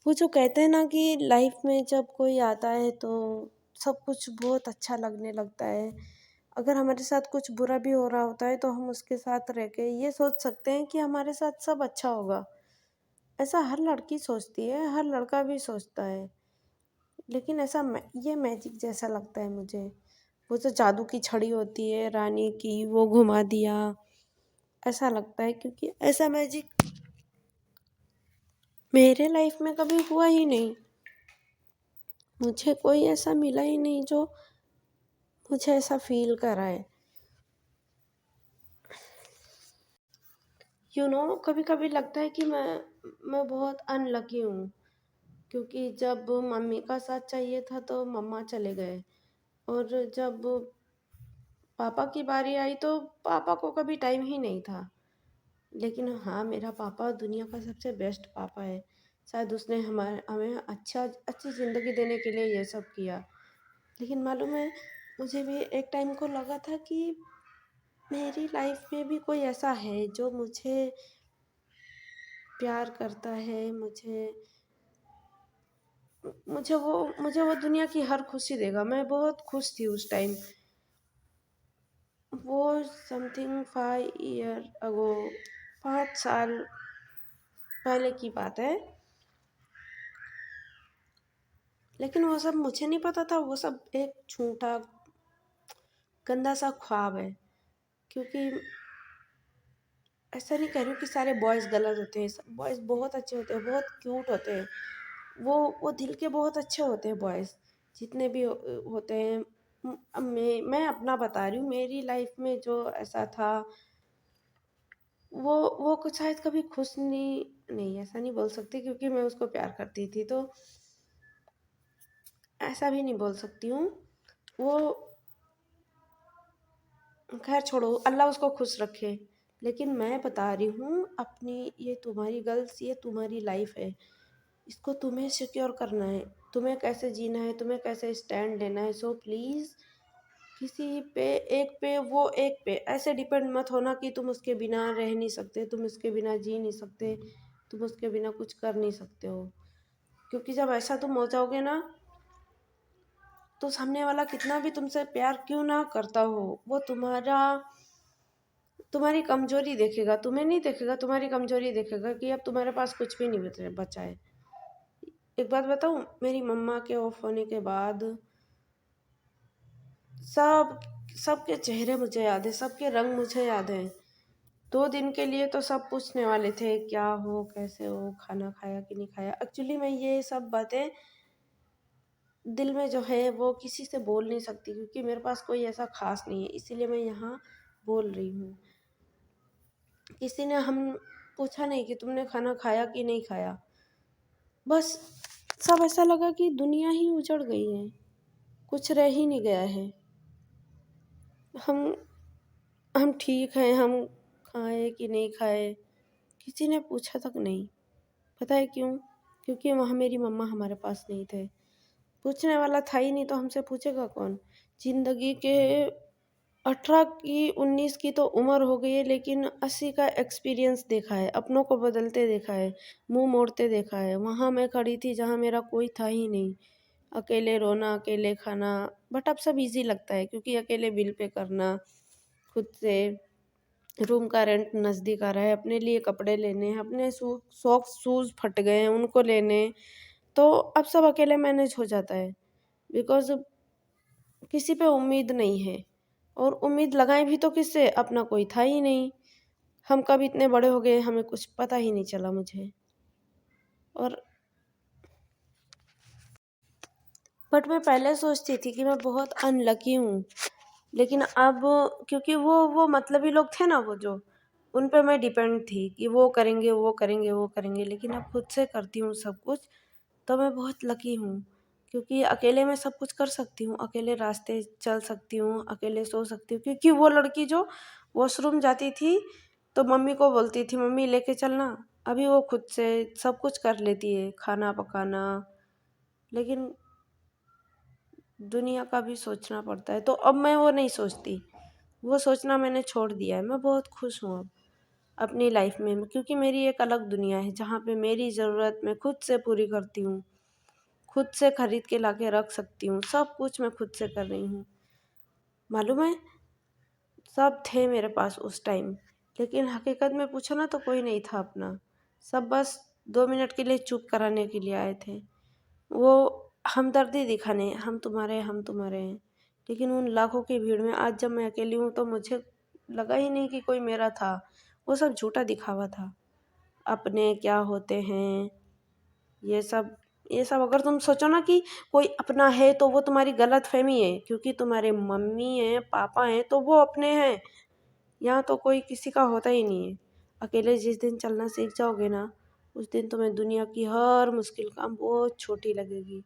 वो जो कहते हैं ना कि लाइफ में जब कोई आता है तो सब कुछ बहुत अच्छा लगने लगता है। अगर हमारे साथ कुछ बुरा भी हो रहा होता है तो हम उसके साथ रह के ये सोच सकते हैं कि हमारे साथ सब अच्छा होगा। ऐसा हर लड़की सोचती है, हर लड़का भी सोचता है। लेकिन ये मैजिक जैसा लगता है मुझे। वो जो जादू की छड़ी होती है रानी की, वो घुमा दिया, ऐसा लगता है क्योंकि ऐसा मैजिक मेरे लाइफ में कभी हुआ ही नहीं। मुझे कोई ऐसा मिला ही नहीं जो मुझे ऐसा फील कराए। कभी कभी लगता है कि मैं बहुत अनलकी हूँ, क्योंकि जब मम्मी का साथ चाहिए था तो मम्मा चले गए, और जब पापा की बारी आई तो पापा को कभी टाइम ही नहीं था। लेकिन हाँ, मेरा पापा दुनिया का सबसे बेस्ट पापा है। शायद उसने हमें अच्छी ज़िंदगी देने के लिए ये सब किया। लेकिन मालूम है, मुझे भी एक टाइम को लगा था कि मेरी लाइफ में भी कोई ऐसा है जो मुझे प्यार करता है, मुझे वो दुनिया की हर खुशी देगा। मैं बहुत खुश थी उस टाइम। वो समथिंग 5 ईयर अगो, 5 साल पहले की बात है। लेकिन वो सब मुझे नहीं पता था, वो सब एक झूठा गंदा सा ख्वाब है। क्योंकि ऐसा नहीं कह रही हूँ कि सारे बॉयज़ गलत होते हैं, सब बॉयज़ बहुत अच्छे होते हैं, बहुत क्यूट होते हैं। वो दिल के बहुत अच्छे होते हैं बॉयज़, जितने भी होते हैं। अब मैं अपना बता रही हूँ, मेरी लाइफ में जो ऐसा था, वो कुछ शायद कभी खुश नहीं, ऐसा नहीं बोल सकती क्योंकि मैं उसको प्यार करती थी, तो ऐसा भी नहीं बोल सकती हूँ। वो खैर छोड़ो, अल्लाह उसको खुश रखे। लेकिन मैं बता रही हूँ अपनी, ये तुम्हारी गर्ल्स, ये तुम्हारी लाइफ है, इसको तुम्हें सिक्योर करना है। तुम्हें कैसे जीना है, तुम्हें कैसे स्टैंड लेना है। सो प्लीज़ किसी पे वो एक पे ऐसे डिपेंड मत होना कि तुम उसके बिना रह नहीं सकते, तुम उसके बिना जी नहीं सकते, तुम उसके बिना कुछ कर नहीं सकते हो। क्योंकि जब ऐसा तुम हो जाओगे ना, तो सामने वाला कितना भी तुमसे प्यार क्यों ना करता हो, वो तुम्हारी कमजोरी देखेगा, तुम्हें नहीं देखेगा, तुम्हारी कमजोरी देखेगा कि अब तुम्हारे पास कुछ भी नहीं बचा है। एक बात बताऊं, मेरी मम्मा के ऑफ होने के बाद सब सबके चेहरे मुझे याद है, सबके रंग मुझे याद है। 2 दिन के लिए तो सब पूछने वाले थे, क्या हो, कैसे हो, खाना खाया कि नहीं खाया। एक्चुअली मैं ये सब बातें दिल में जो है वो किसी से बोल नहीं सकती, क्योंकि मेरे पास कोई ऐसा खास नहीं है, इसीलिए मैं यहाँ बोल रही हूँ। किसी ने हम पूछा नहीं कि तुमने खाना खाया कि नहीं खाया। बस सब ऐसा लगा कि दुनिया ही उजड़ गई है, कुछ रह ही नहीं गया है। हम हम ठीक हैं, हम खाए कि नहीं खाए, किसी ने पूछा तक नहीं। पता है क्यों? क्योंकि वहाँ मेरी मम्मा हमारे पास नहीं थे। पूछने वाला था ही नहीं तो हमसे पूछेगा कौन। ज़िंदगी के 18 की 19 की तो उम्र हो गई है, लेकिन 80 का एक्सपीरियंस देखा है, अपनों को बदलते देखा है, मुंह मोड़ते देखा है। वहाँ मैं खड़ी थी जहाँ मेरा कोई था ही नहीं, अकेले रोना, अकेले खाना। बट अब सब इजी लगता है, क्योंकि अकेले बिल पे करना, खुद से रूम का रेंट नज़दीक आ रहा है, अपने लिए कपड़े लेने हैं, अपने सॉक्स शूज़ फट गए हैं उनको लेने, तो अब सब अकेले मैनेज हो जाता है। बिकॉज़ किसी पे उम्मीद नहीं है, और उम्मीद लगाएं भी तो किससे, अपना कोई था ही नहीं। हम कब इतने बड़े हो गए हमें कुछ पता ही नहीं चला मुझे। और बट मैं पहले सोचती थी कि मैं बहुत अनलकी हूँ, लेकिन अब क्योंकि वो मतलबी लोग थे ना, वो जो उन पे मैं डिपेंड थी कि वो करेंगे, वो करेंगे, वो करेंगे, लेकिन अब खुद से करती हूँ सब कुछ। तो मैं बहुत लकी हूँ, क्योंकि अकेले मैं सब कुछ कर सकती हूँ, अकेले रास्ते चल सकती हूँ, अकेले सो सकती हूँ। क्योंकि वो लड़की जो वॉशरूम जाती थी तो मम्मी को बोलती थी, मम्मी लेके चलना, अभी वो खुद से सब कुछ कर लेती है, खाना पकाना। लेकिन दुनिया का भी सोचना पड़ता है, तो अब मैं वो नहीं सोचती, वो सोचना मैंने छोड़ दिया है। मैं बहुत खुश हूँ अब। अपनी लाइफ में, क्योंकि मेरी एक अलग दुनिया है जहाँ पे मेरी ज़रूरत मैं खुद से पूरी करती हूँ, खुद से खरीद के ला के रख सकती हूँ, सब कुछ मैं खुद से कर रही हूँ। मालूम है, सब थे मेरे पास उस टाइम, लेकिन हकीकत में पूछो ना तो कोई नहीं था अपना। सब बस 2 मिनट के लिए चुप कराने के लिए आए थे, वो हमदर्दी दिखाने, हम तुम्हारे हैं। लेकिन उन लाखों की भीड़ में आज जब मैं अकेली हूँ तो मुझे लगा ही नहीं कि कोई मेरा था। वो सब झूठा दिखावा था। अपने क्या होते हैं ये सब, ये सब अगर तुम सोचो ना कि कोई अपना है तो वो तुम्हारी गलत फहमी है, क्योंकि तुम्हारे मम्मी हैं पापा हैं तो वो अपने हैं। यहाँ तो कोई किसी का होता ही नहीं है। अकेले जिस दिन चलना सीख जाओगे ना, उस दिन तुम्हें दुनिया की हर मुश्किल काम बहुत छोटी लगेगी।